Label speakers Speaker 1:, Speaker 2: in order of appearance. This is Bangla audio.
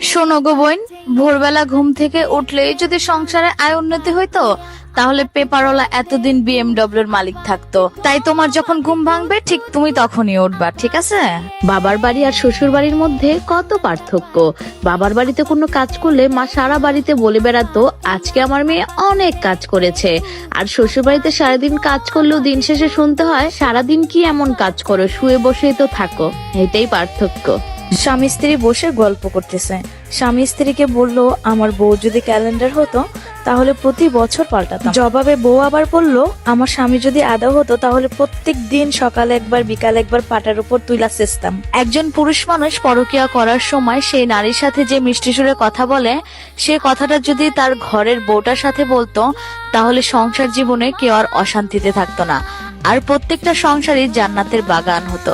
Speaker 1: শোনো গো বোন, ভোরবেলা ঘুম থেকে উঠলেই যদি সংসারে আয় উন্নতি হইতো তাহলে পেপারওয়ালা এতদিন বিএমডব্লিউর মালিক থাকতো। তাই তোমার যখন ঘুম ভাঙবে ঠিক তুমি তখনই উঠবা, ঠিক আছে?
Speaker 2: বাবার বাড়ি আর শ্বশুর বাড়ির মধ্যে কত পার্থক্য। বাবার বাড়িতে কোনো কাজ করলে মা সারা বাড়িতে বলে বেড়াতো আজকে আমার মেয়ে অনেক কাজ করেছে, আর শ্বশুর বাড়িতে সারাদিন কাজ করলেও দিন শেষে শুনতে হয় সারাদিন কি এমন কাজ করো, শুয়ে বসেই তো থাকো। এটাই পার্থক্য।
Speaker 1: স্বামী স্ত্রী বসে গল্প করতেছে। স্বামী স্ত্রীকে বলল, আমার বউ যদি ক্যালেন্ডার হতো তাহলে প্রতি বছর পাল্টাতাম। জবাবে বউ আবার বলল, আমার স্বামী যদি আদা হতো তাহলে প্রত্যেক দিন সকালে একবার বিকালে একবার পাটার উপর তুইলা চেষ্টাম। একজন পুরুষ মানুষ পরকীয়া করার সময় সেই নারীর সাথে যে মিষ্টি সুরে কথা বলে, সে কথাটা যদি তার ঘরের বউটার সাথে বলতো তাহলে সংসার জীবনে কেউ আর অশান্তিতে থাকতো না, আর প্রত্যেকটা সংসারই জান্নাতের বাগান হতো।